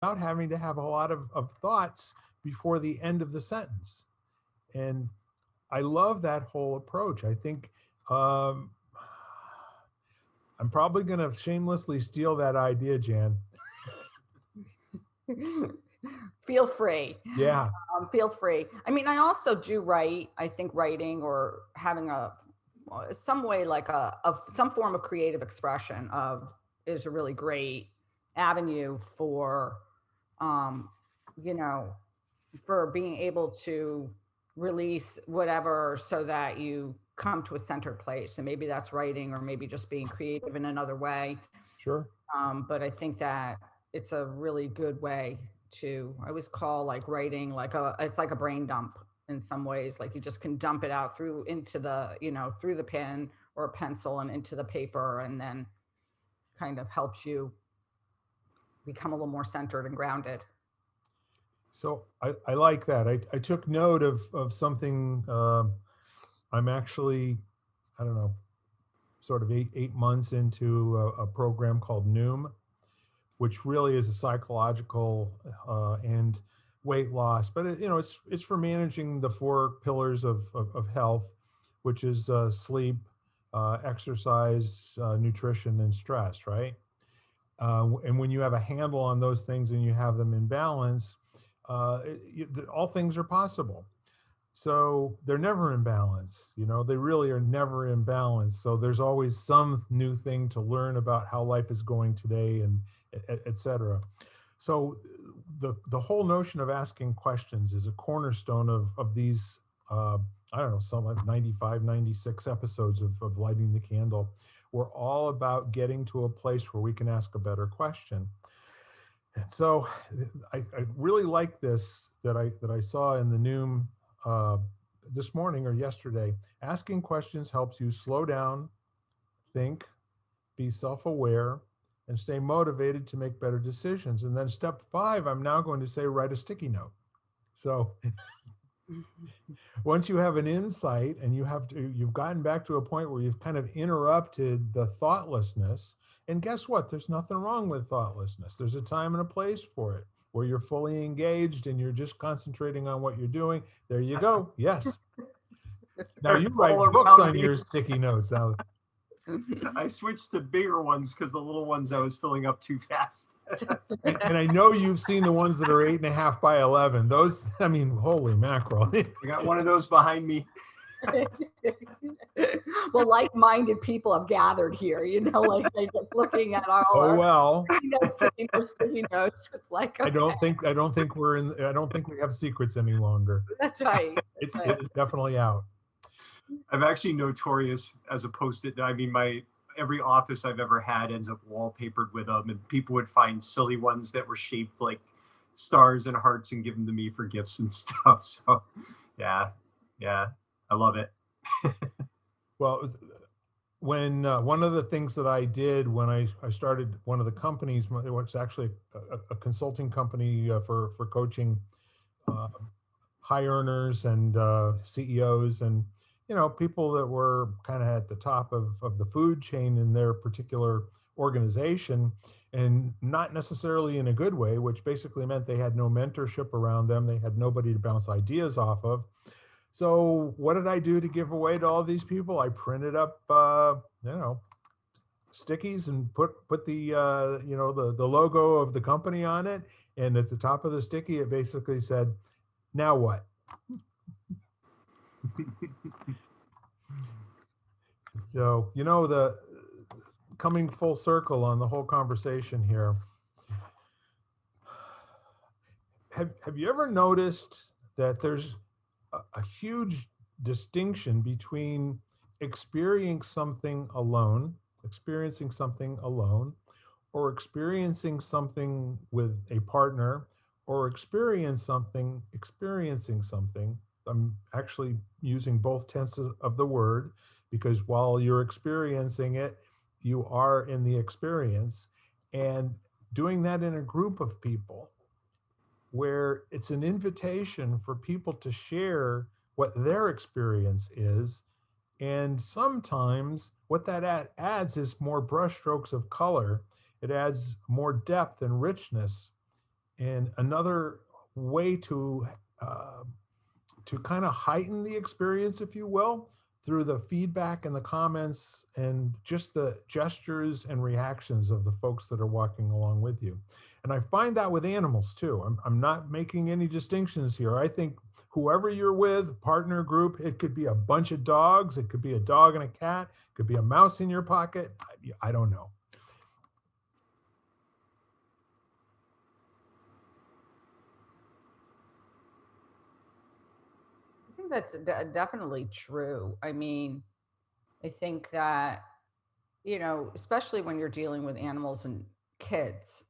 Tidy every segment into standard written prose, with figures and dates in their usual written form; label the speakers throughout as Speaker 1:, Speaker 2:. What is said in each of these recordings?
Speaker 1: having to have a lot of thoughts before the end of the sentence. And I love that whole approach. I think um, I'm probably going to shamelessly steal that idea, Jan.
Speaker 2: Feel free.
Speaker 1: Yeah,
Speaker 2: Feel free. I mean, I also do write. I think writing or having a some way like a of some form of creative expression of is a really great avenue for um, you know, for being able to release whatever so that you come to a centered place. And maybe that's writing or maybe just being creative in another way.
Speaker 1: sure.
Speaker 2: But I think that it's a really good way to, I always call like writing like it's like a brain dump in some ways. Like you just can dump it out through into the, through the pen or a pencil and into the paper, and then kind of helps you become a little more centered and grounded.
Speaker 1: So I like that. I took note of something. I'm actually, I don't know, sort of eight months into a program called Noom, which really is a psychological and weight loss, but it's for managing the four pillars of health, which is sleep, exercise, nutrition, and stress, right? And when you have a handle on those things and you have them in balance, all things are possible. So they're never in balance. They really are never in balance. So there's always some new thing to learn about how life is going today, and et cetera. So the whole notion of asking questions is a cornerstone of these, I don't know, some like 95, 96 episodes of Lighting the Candle. We're all about getting to a place where we can ask a better question. And so I really like this that I saw in the Noom uh, this morning or yesterday. Asking questions helps you slow down, think, be self-aware, and stay motivated to make better decisions. And then step 5, I'm now going to say write a sticky note. So once you have an insight and you've gotten back to a point where you've kind of interrupted the thoughtlessness, and guess what? There's nothing wrong with thoughtlessness. There's a time and a place for it where you're fully engaged and you're just concentrating on what you're doing. There you go. Yes. Now
Speaker 3: They're
Speaker 1: you
Speaker 3: all
Speaker 1: write books
Speaker 3: around
Speaker 1: on
Speaker 3: me.
Speaker 1: your sticky notes. Now,
Speaker 3: I switched to bigger ones because the little ones I was filling up too fast.
Speaker 1: and I know you've seen the ones that are 8.5 by 11. Those, I mean, holy mackerel.
Speaker 3: I got one of those behind me.
Speaker 2: Well, like-minded people have gathered here, like they just looking at all
Speaker 1: Oh
Speaker 2: our
Speaker 1: well.
Speaker 2: sticky notes. It's like,
Speaker 1: I
Speaker 2: okay,
Speaker 1: don't think I don't think we're in. I don't think we have secrets any longer.
Speaker 2: that's right.
Speaker 1: It's
Speaker 2: That's right.
Speaker 1: it's definitely out.
Speaker 3: I'm actually notorious as a post-it. I mean, my every office I've ever had ends up wallpapered with them, and people would find silly ones that were shaped like stars and hearts and give them to me for gifts and stuff. So, yeah, yeah, I love it.
Speaker 1: Well, when one of the things that I did when I started one of the companies, it was actually a consulting company for coaching uh, high earners and CEOs and people that were kind of at the top of the food chain in their particular organization, and not necessarily in a good way, which basically meant they had no mentorship around them, they had nobody to bounce ideas off of. So what did I do to give away to all these people? I printed up stickies and put the the logo of the company on it, and at the top of the sticky it basically said, now what? So, the coming full circle on the whole conversation here, have you ever noticed that there's a huge distinction between experiencing something alone, or experiencing something with a partner, or experiencing something. I'm actually using both tenses of the word, because while you're experiencing it, you are in the experience. And doing that in a group of people where it's an invitation for people to share what their experience is. And sometimes what that adds is more brushstrokes of color. It adds more depth and richness. And another way uh, to kind of heighten the experience, if you will, through the feedback and the comments and just the gestures and reactions of the folks that are walking along with you. And I find that with animals too. I'm not making any distinctions here. I think whoever you're with, partner group, it could be a bunch of dogs, it could be a dog and a cat, it could be a mouse in your pocket. I don't know.
Speaker 2: I think that's definitely true. I mean, I think that, especially when you're dealing with animals and kids,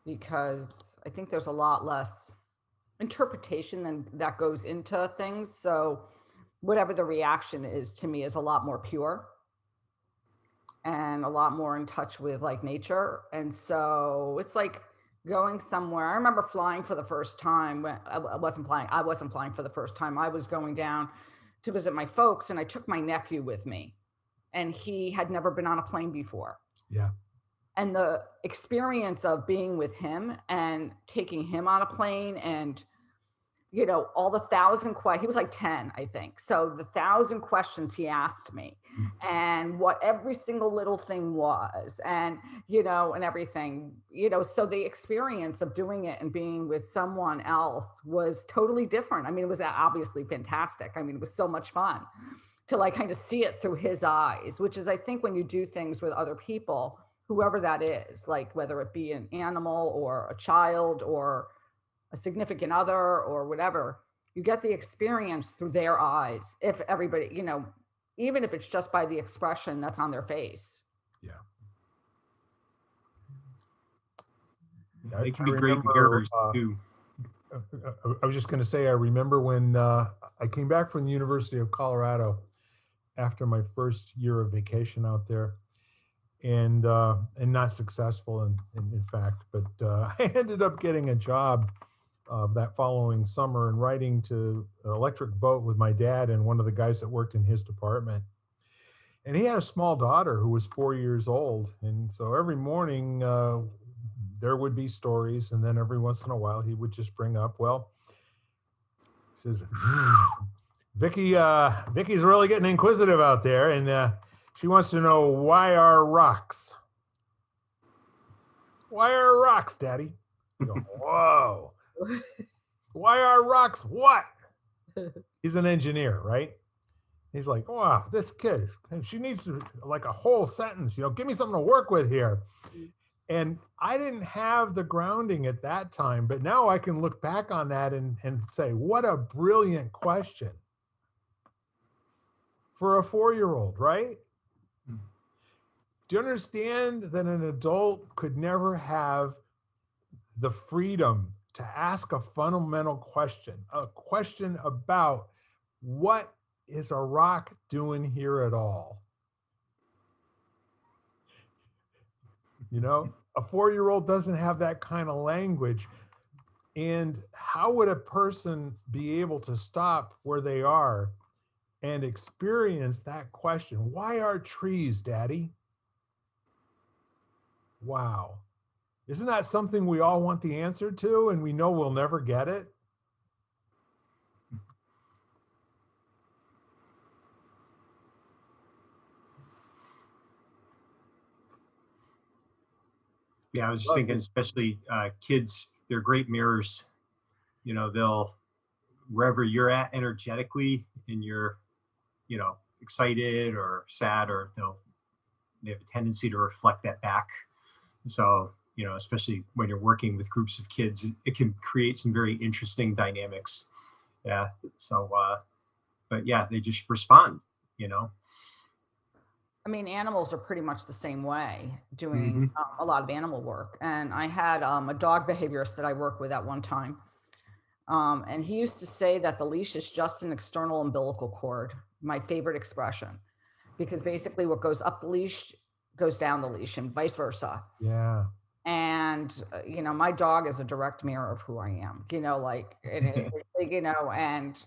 Speaker 2: because I think there's a lot less interpretation than that goes into things. So whatever the reaction is to me is a lot more pure and a lot more in touch with like nature. And so it's like going somewhere. I remember flying for the first time when I wasn't flying for the first time. I was going down to visit my folks, and I took my nephew with me, and he had never been on a plane before.
Speaker 1: Yeah.
Speaker 2: And the experience of being with him and taking him on a plane, and all the he was like 10, I think. So the 1,000 questions he asked me, and what every single little thing was, and, and everything, so the experience of doing it and being with someone else was totally different. I mean, it was obviously fantastic. I mean, it was so much fun to like kind of see it through his eyes, which is, I think, when you do things with other people, whoever that is, like whether it be an animal or a child or a significant other or whatever, you get the experience through their eyes. If everybody, even if it's just by the expression that's on their face.
Speaker 1: Yeah.
Speaker 3: They can be great mirrors too.
Speaker 1: I was just going to say, I remember when I came back from the University of Colorado after my first year of vacation out there, and not successful in fact, but I ended up getting a job that following summer and riding to an electric boat with my dad and one of the guys that worked in his department. And he had a small daughter who was 4 years old. And so every morning there would be stories. And then every once in a while he would just bring up, well, he says, Vicky's really getting inquisitive out there. And she wants to know, why are rocks? Why are rocks, Daddy? You go, whoa. Why are rocks what? He's an engineer, right? He's like, wow, this kid, she needs to, like a whole sentence, give me something to work with here. And I didn't have the grounding at that time, but now I can look back on that and say, what a brilliant question for a 4-year-old, right? Do you understand that an adult could never have the freedom to ask a fundamental question, a question about what is a rock doing here at all? A 4-year-old doesn't have that kind of language. And how would a person be able to stop where they are and experience that question? Why are trees, Daddy? Wow. Isn't that something we all want the answer to, and we know we'll never get it?
Speaker 3: Yeah, I was just thinking, especially kids, they're great mirrors. They'll, wherever you're at energetically and you're, excited or sad, or they have a tendency to reflect that back. So, especially when you're working with groups of kids, it can create some very interesting dynamics. Yeah. So, but yeah, they just respond,
Speaker 2: I mean, animals are pretty much the same way, doing a lot of animal work. And I had a dog behaviorist that I worked with at one time. And he used to say that the leash is just an external umbilical cord, my favorite expression, because basically what goes up the leash goes down the leash and vice versa.
Speaker 1: Yeah.
Speaker 2: And, my dog is a direct mirror of who I am, and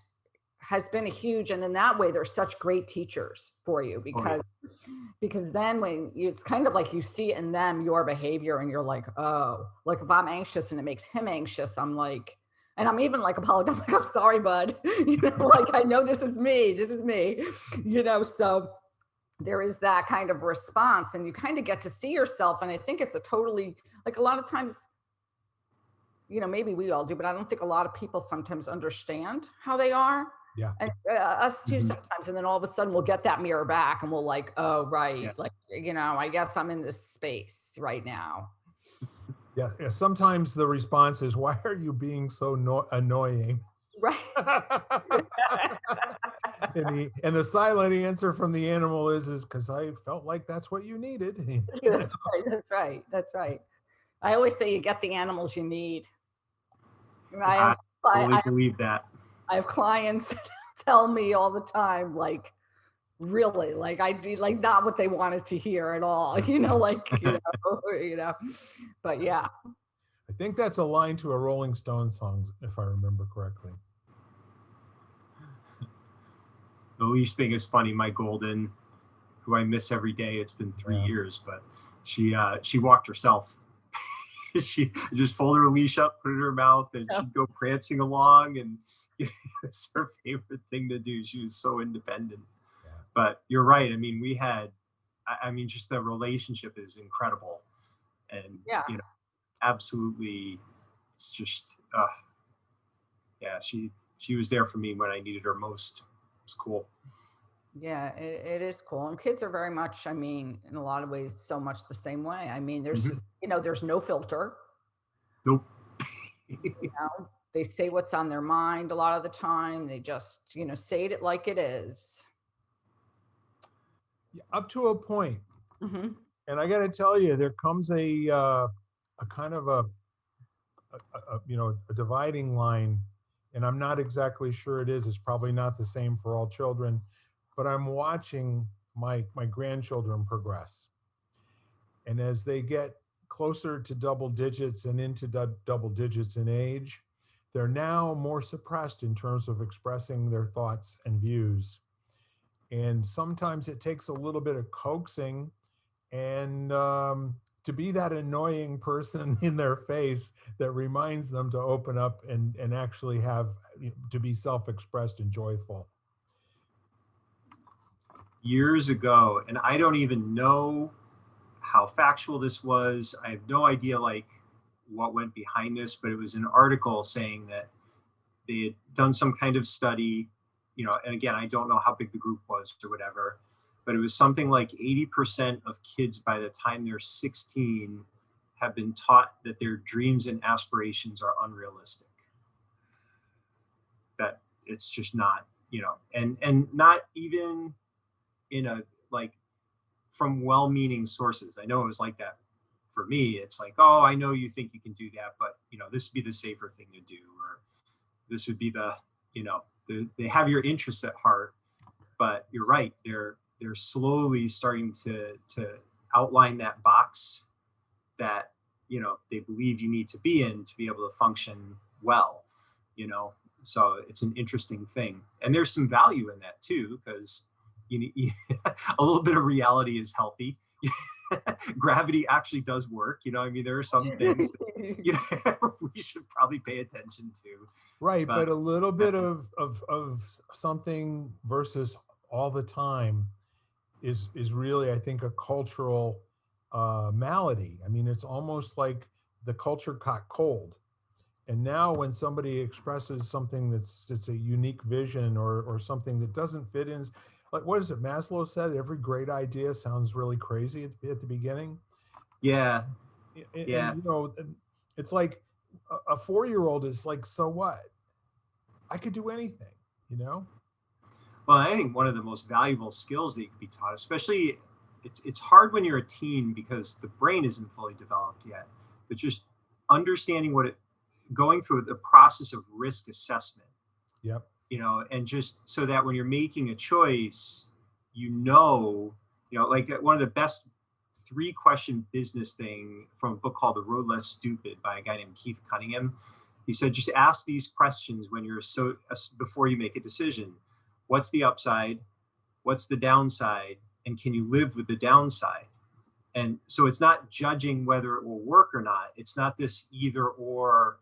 Speaker 2: has been a huge, and in that way, they're such great teachers for you
Speaker 3: Oh, yeah.
Speaker 2: because then when you, it's kind of like you see in them your behavior and you're like, oh, like if I'm anxious and it makes him anxious, I'm like, and I'm even like apologizing, like, I'm sorry, bud. You know, like I know this is me, you know, so there is that kind of response and you kind of get to see yourself. And I think it's a totally, like a lot of times, you know, maybe we all do, but I don't think a lot of people sometimes understand how they are.
Speaker 1: Yeah.
Speaker 2: And us too
Speaker 3: Mhm.
Speaker 2: sometimes. And then all of a sudden we'll get that mirror back and we'll like, oh, right.
Speaker 3: Yeah.
Speaker 2: Like, you know, I guess I'm in this space right now.
Speaker 1: Yeah, yeah. Sometimes the response is, "Why are you being so annoying?"
Speaker 2: Right.
Speaker 1: And the silent answer from the animal is because I felt like that's what you needed. You know?
Speaker 2: That's right. That's right. That's right. I always say you get the animals you need. And I
Speaker 3: I
Speaker 2: have,
Speaker 3: totally believe that.
Speaker 2: I have clients that tell me all the time, like, really, like I do, like not what they wanted to hear at all, you know, like, you know, but yeah.
Speaker 1: I think that's a line to a Rolling Stones song, if I remember correctly.
Speaker 3: The least thing is funny. My golden, who I miss every day. It's been 3 years, but she walked herself. She just folded her leash up, put it in her mouth, and she'd go prancing along. And it's her favorite thing to do. She was so independent.
Speaker 1: Yeah.
Speaker 3: But you're right. I mean, we had, I mean, just the relationship is incredible, and
Speaker 2: Yeah.
Speaker 3: you know, absolutely, it's just, yeah. She was there for me when I needed her most. It was cool.
Speaker 2: Yeah, it is cool. And kids are very much, I mean, in a lot of ways, so much the same way. I mean, there's,
Speaker 3: Mhm.
Speaker 2: you know, there's no filter.
Speaker 3: Nope.
Speaker 2: You know, they say what's on their mind a lot of the time. They just, you know, say it like it is.
Speaker 1: Yeah, up to a point.
Speaker 2: Mm-hmm.
Speaker 1: And I got to tell you, there comes a kind of you know, a dividing line, and I'm not exactly sure it is. It's probably not the same for all children, but I'm watching my grandchildren progress, and as they get closer to double digits and into double digits in age, they're now more suppressed in terms of expressing their thoughts and views. And sometimes it takes a little bit of coaxing and to be that annoying person in their face that reminds them to open up and actually have to be self-expressed and joyful.
Speaker 3: Years ago, and I don't even know how factual this was. I have no idea like what went behind this, but it was an article saying that they had done some kind of study, you know, and again, I don't know how big the group was or whatever, but it was something like 80% of kids by the time they're 16 have been taught that their dreams and aspirations are unrealistic. That it's just not, you know, and not even in a like from well-meaning sources. I know it was like that for me. It's like, oh, I know you think you can do that, but you know, this would be the safer thing to do, or this would be the, you know, they have your interests at heart. But you're right, they're slowly starting to outline that box that, you know, they believe you need to be in to be able to function well, you know. So it's an interesting thing, and there's some value in that too, because you a little bit of reality is healthy. Gravity actually does work, you know. I mean, there are some things that, you know, we should probably pay attention to.
Speaker 1: Right, but
Speaker 3: But
Speaker 1: a little bit of something versus all the time is really, I think, a cultural malady. I mean, it's almost like the culture caught cold. And now when somebody expresses something that's it's a unique vision or something that doesn't fit in, like what is it Maslow said, every great idea sounds really crazy at the beginning.
Speaker 3: yeah,
Speaker 1: And
Speaker 3: yeah.
Speaker 1: you know, it's like a 4-year-old is like, so what? I could do anything, you know?
Speaker 3: Well, I think one of the most valuable skills that you can be taught, especially it's hard when you're a teen because the brain isn't fully developed yet, but just understanding what it going through the process of risk assessment,
Speaker 1: Yep.
Speaker 3: you know, and just so that when you're making a choice, you know, like one of the best 3-question business thing from a book called The Road Less Stupid by a guy named Keith Cunningham He said, just ask these questions when you're before you make a decision. What's the upside? What's the downside? And can you live with the downside? And so it's not judging whether it will work or not. It's not this either or